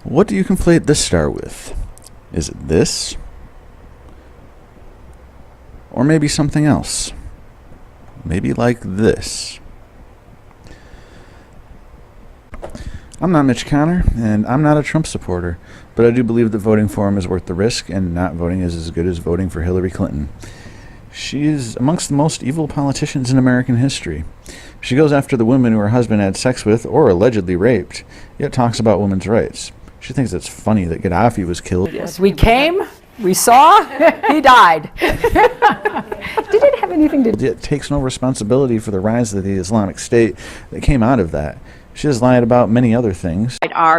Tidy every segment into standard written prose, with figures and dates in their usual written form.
What do you conflate this star with? Is it this? Or maybe something else? Maybe like this. I'm not Mitch Connor, and I'm not a Trump supporter, but I do believe that voting for him is worth the risk, and not voting is as good as voting for Hillary Clinton. She is amongst the most evil politicians in American history. She goes after the women who her husband had sex with or allegedly raped, yet talks about women's rights. She thinks it's funny that Gaddafi was killed. Yes, we came, we saw, he died. Did it have anything to do? Yet takes no responsibility for the rise of the Islamic State that came out of that. She has lied about many other things.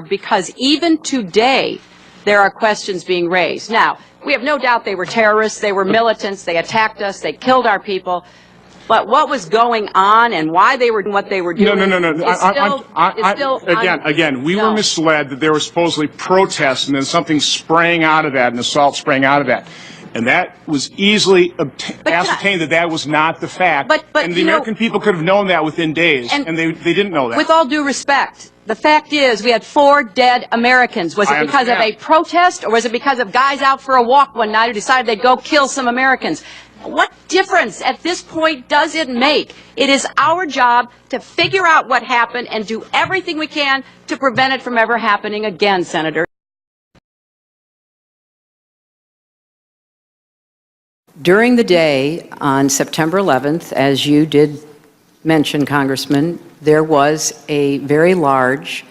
Because even today, there are questions being raised. Now, we have no doubt they were terrorists, they were militants, they attacked us, they killed our people. But what was going on and why they were doing what they were doing? No. Again, we were misled that there were supposedly protests and then something sprang out of that, an assault sprang out of that. And that was easily ascertained that was not the fact. And the American people could have known that within days, and they didn't know that. With all due respect, the fact is we had 4 dead Americans. Was it because of a protest, or was it because of guys out for a walk one night who decided they'd go kill some Americans? What difference at this point does it make? It is our job to figure out what happened and do everything we can to prevent it from ever happening again, Senator. During the day on September 11th, as you did mention, Congressman, there was a very large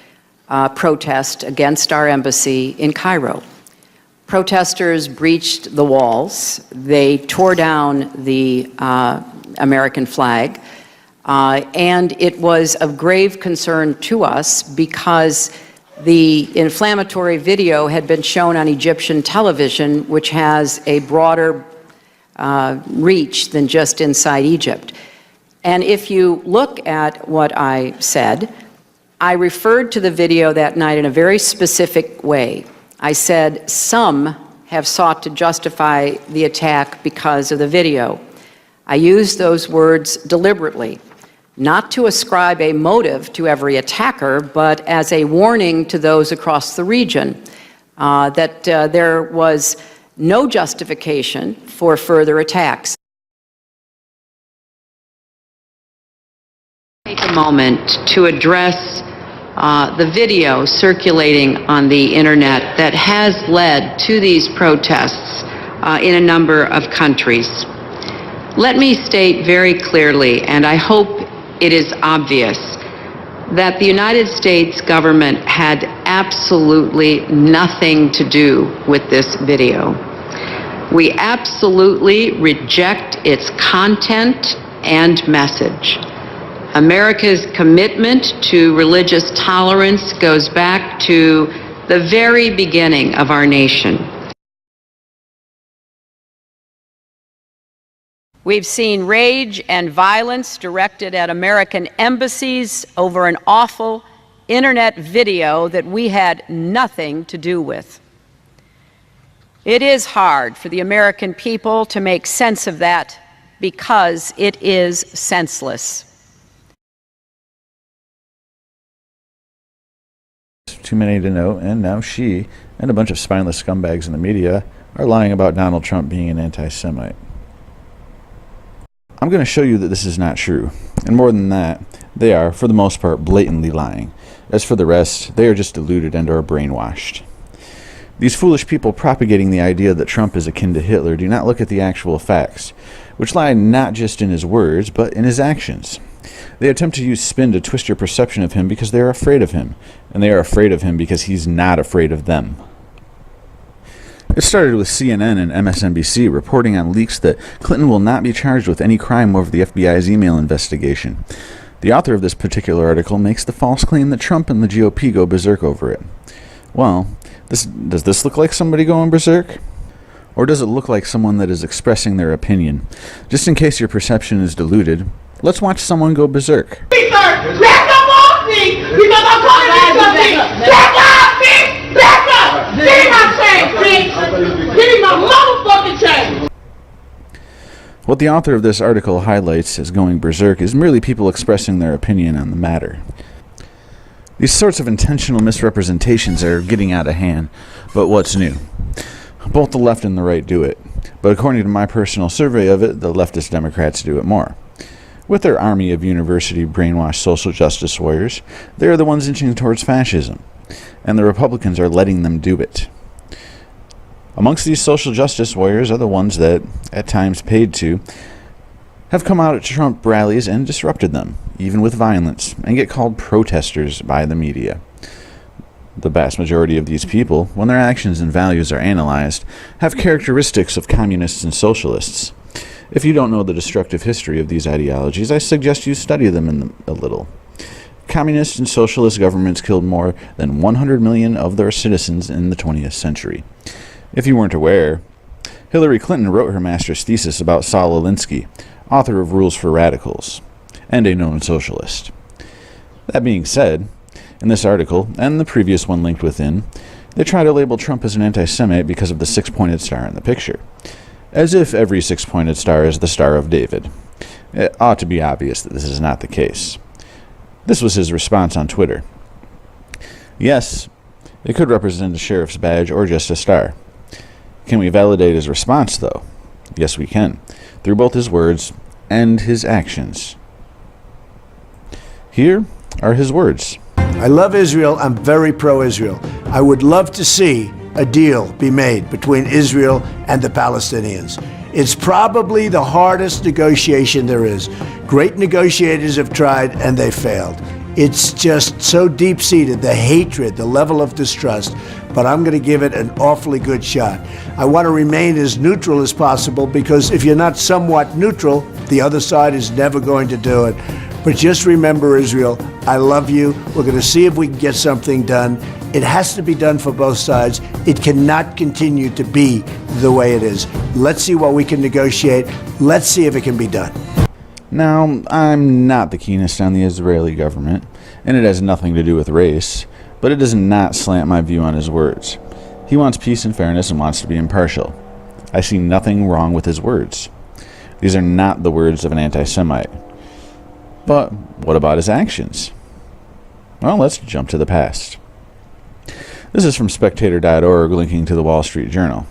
protest against our embassy in Cairo. Protesters breached the walls. They tore down the American flag. And it was of grave concern to us because the inflammatory video had been shown on Egyptian television, which has a broader reach than just inside Egypt. And if you look at what I said, I referred to the video that night in a very specific way. I said some have sought to justify the attack because of the video. I used those words deliberately, not to ascribe a motive to every attacker, but as a warning to those across the region that there was no justification for further attacks. Take a moment to address the video circulating on the internet that has led to these protests in a number of countries. Let me state very clearly, and I hope it is obvious, that the United States government had absolutely nothing to do with this video. We absolutely reject its content and message. America's commitment to religious tolerance goes back to the very beginning of our nation. We've seen rage and violence directed at American embassies over an awful internet video that we had nothing to do with. It is hard for the American people to make sense of that because it is senseless. Too many to know, and now she and a bunch of spineless scumbags in the media are lying about Donald Trump being an anti-Semite. I'm going to show you that this is not true, and more than that, they are, for the most part, blatantly lying. As for the rest, they are just deluded and are brainwashed. These foolish people propagating the idea that Trump is akin to Hitler do not look at the actual facts, which lie not just in his words, but in his actions. They attempt to use spin to twist your perception of him because they are afraid of him, and they are afraid of him because he's not afraid of them. It started with CNN and MSNBC reporting on leaks that Clinton will not be charged with any crime over the FBI's email investigation. The author of this particular article makes the false claim that Trump and the GOP go berserk over it. Well, does this look like somebody going berserk? Or does it look like someone that is expressing their opinion? Just in case your perception is deluded, let's watch someone go berserk. Back up off me! Because I'm calling you something! Back up, bitch! Back up! Give me my chain, bitch! Give me my motherfucking chain! What the author of this article highlights as going berserk is merely people expressing their opinion on the matter. These sorts of intentional misrepresentations are getting out of hand, but what's new? Both the left and the right do it, but according to my personal survey of it, the leftist Democrats do it more. With their army of university brainwashed social justice warriors, they are the ones inching towards fascism, and the Republicans are letting them do it. Amongst these social justice warriors are the ones that, at times paid to, have come out at Trump rallies and disrupted them, even with violence, and get called protesters by the media. The vast majority of these people, when their actions and values are analyzed, have characteristics of communists and socialists. If you don't know the destructive history of these ideologies, I suggest you study them a little. Communist and socialist governments killed more than 100 million of their citizens in the 20th century. If you weren't aware, Hillary Clinton wrote her master's thesis about Saul Alinsky, author of Rules for Radicals, and a known socialist. That being said, in this article, and the previous one linked within, they try to label Trump as an anti-Semite because of the six-pointed star in the picture, as if every six-pointed star is the Star of David. It ought to be obvious that this is not the case. This was his response on Twitter. Yes, it could represent a sheriff's badge or just a star. Can we validate his response, though? Yes, we can, through both his words and his actions. Here are his words. I love Israel. I'm very pro-Israel. I would love to see a deal be made between Israel and the Palestinians. It's probably the hardest negotiation there is. Great negotiators have tried and they failed. It's just so deep-seated, the hatred, the level of distrust, but I'm going to give it an awfully good shot. I want to remain as neutral as possible because if you're not somewhat neutral, the other side is never going to do it. But just remember, Israel, I love you. We're going to see if we can get something done. It has to be done for both sides. It cannot continue to be the way it is. Let's see what we can negotiate. Let's see if it can be done. Now, I'm not the keenest on the Israeli government, and it has nothing to do with race, but it does not slant my view on his words. He wants peace and fairness and wants to be impartial. I see nothing wrong with his words. These are not the words of an anti-Semite. But what about his actions? Well, let's jump to the past. This is from Spectator.org, linking to the Wall Street Journal.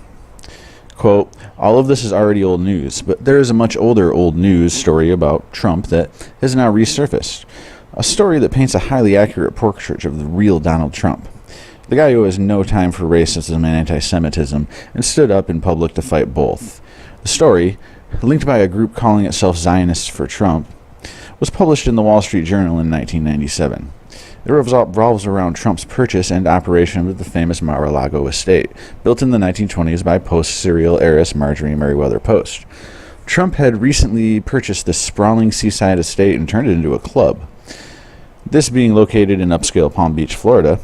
Quote, all of this is already old news, but there is a much older old news story about Trump that has now resurfaced. A story that paints a highly accurate portrait of the real Donald Trump. The guy who has no time for racism and anti-Semitism and stood up in public to fight both. The story, linked by a group calling itself Zionists for Trump, was published in the Wall Street Journal in 1997. It revolves around Trump's purchase and operation of the famous Mar-a-Lago estate, built in the 1920s by post-serial heiress Marjorie Merriweather Post. Trump had recently purchased this sprawling seaside estate and turned it into a club. This being located in upscale Palm Beach, Florida,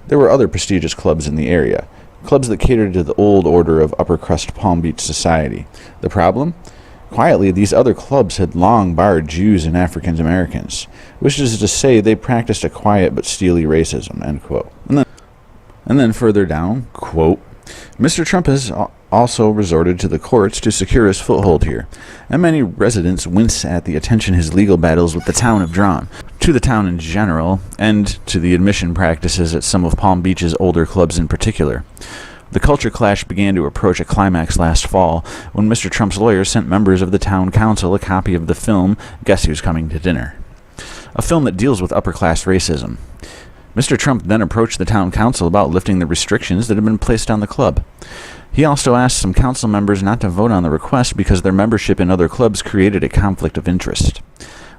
there were other prestigious clubs in the area, clubs that catered to the old order of upper-crust Palm Beach society. The problem? Quietly, these other clubs had long barred Jews and African Americans, which is to say they practiced a quiet but steely racism, end quote. And then further down, quote, Mr. Trump has also resorted to the courts to secure his foothold here, and many residents wince at the attention his legal battles with the town have drawn, to the town in general, and to the admission practices at some of Palm Beach's older clubs in particular. The culture clash began to approach a climax last fall when Mr. Trump's lawyers sent members of the town council a copy of the film Guess Who's Coming to Dinner, a film that deals with upper-class racism. Mr. Trump then approached the town council about lifting the restrictions that had been placed on the club. He also asked some council members not to vote on the request because their membership in other clubs created a conflict of interest.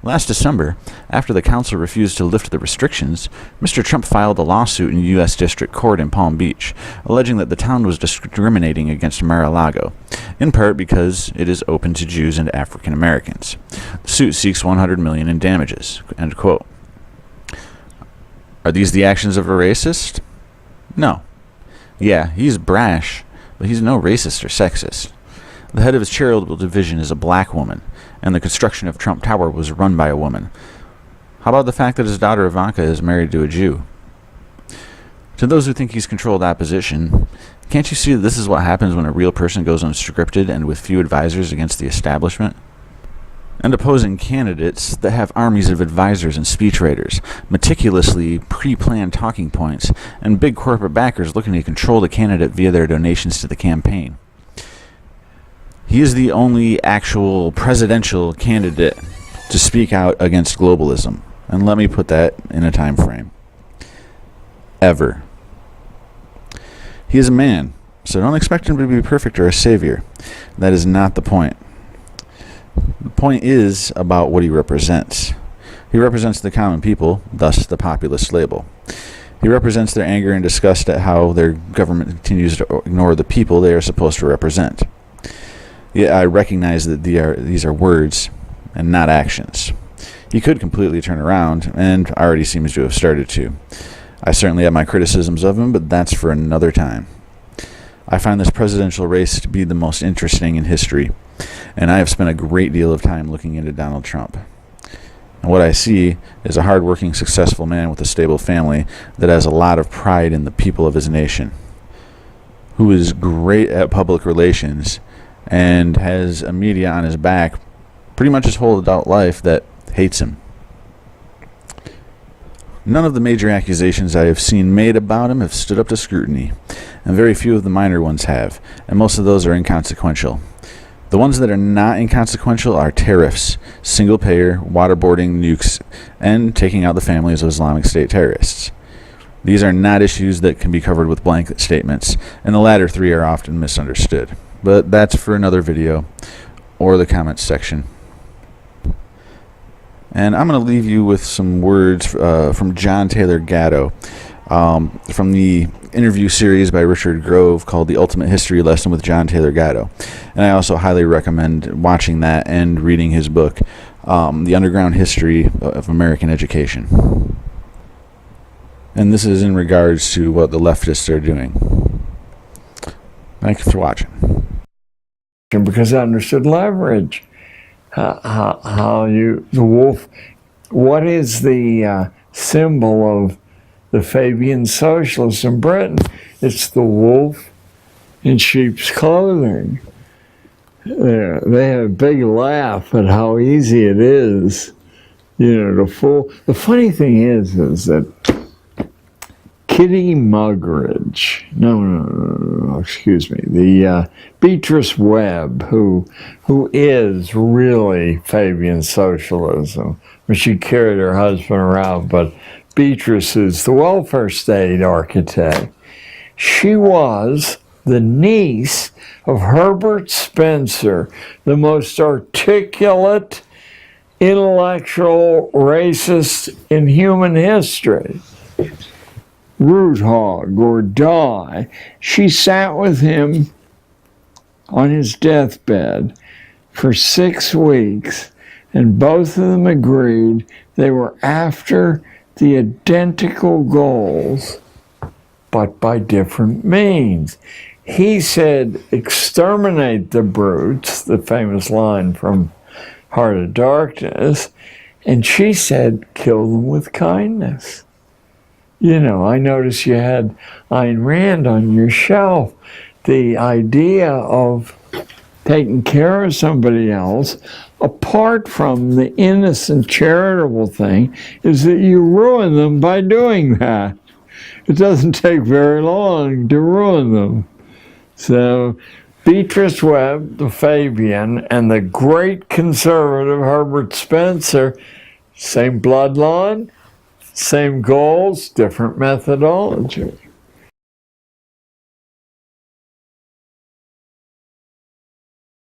Last December, after the council refused to lift the restrictions, Mr. Trump filed a lawsuit in U.S. District Court in Palm Beach, alleging that the town was discriminating against Mar-a-Lago, in part because it is open to Jews and African Americans. The suit seeks $100 million in damages, end quote. Are these the actions of a racist? No. Yeah, he's brash, but he's no racist or sexist. The head of his charitable division is a black woman, and the construction of Trump Tower was run by a woman. How about the fact that his daughter Ivanka is married to a Jew? To those who think he's controlled opposition, can't you see that this is what happens when a real person goes unscripted and with few advisors against the establishment? and opposing candidates that have armies of advisors and speechwriters, meticulously pre-planned talking points, and big corporate backers looking to control the candidate via their donations to the campaign. He is the only actual presidential candidate to speak out against globalism, and let me put that in a time frame. Ever. He is a man, so don't expect him to be perfect or a savior. That is not the point. The point is about what he represents. He represents the common people, thus the populist label. He represents their anger and disgust at how their government continues to ignore the people they are supposed to represent. Yet I recognize that these are words and not actions. He could completely turn around, and already seems to have started to. I certainly have my criticisms of him, but that's for another time. I find this presidential race to be the most interesting in history, and I have spent a great deal of time looking into Donald Trump. And what I see is a hardworking, successful man with a stable family that has a lot of pride in the people of his nation, who is great at public relations and has a media on his back pretty much his whole adult life that hates him. None of the major accusations I have seen made about him have stood up to scrutiny, and very few of the minor ones have, and most of those are inconsequential. The ones that are not inconsequential are tariffs, single-payer, waterboarding, nukes, and taking out the families of Islamic State terrorists. These are not issues that can be covered with blanket statements, and the latter three are often misunderstood. But that's for another video, or the comments section. And I'm going to leave you with some words from John Taylor Gatto from the interview series by Richard Grove called The Ultimate History Lesson with John Taylor Gatto. And I also highly recommend watching that and reading his book, The Underground History of American Education. And this is in regards to what the leftists are doing. Thank you for watching. Because I understood leverage. How the wolf, what is the symbol of the Fabian socialists in Britain? It's the wolf in sheep's clothing. They have a big laugh at how easy it is, to fool. The funny thing is that Kitty Muggeridge, no, excuse me, the Beatrice Webb, who is really Fabian socialism. She carried her husband around, but Beatrice is the welfare state architect. She was the niece of Herbert Spencer, the most articulate, intellectual racist in human history. Root hog or die. She sat with him on his deathbed for 6 weeks, and both of them agreed they were after the identical goals, but by different means. He said, exterminate the brutes, the famous line from Heart of Darkness, and she said, kill them with kindness. I noticed you had Ayn Rand on your shelf. The idea of taking care of somebody else, apart from the innocent charitable thing, is that you ruin them by doing that. It doesn't take very long to ruin them. So Beatrice Webb, the Fabian, and the great conservative Herbert Spencer, same bloodline, same goals, different methodology.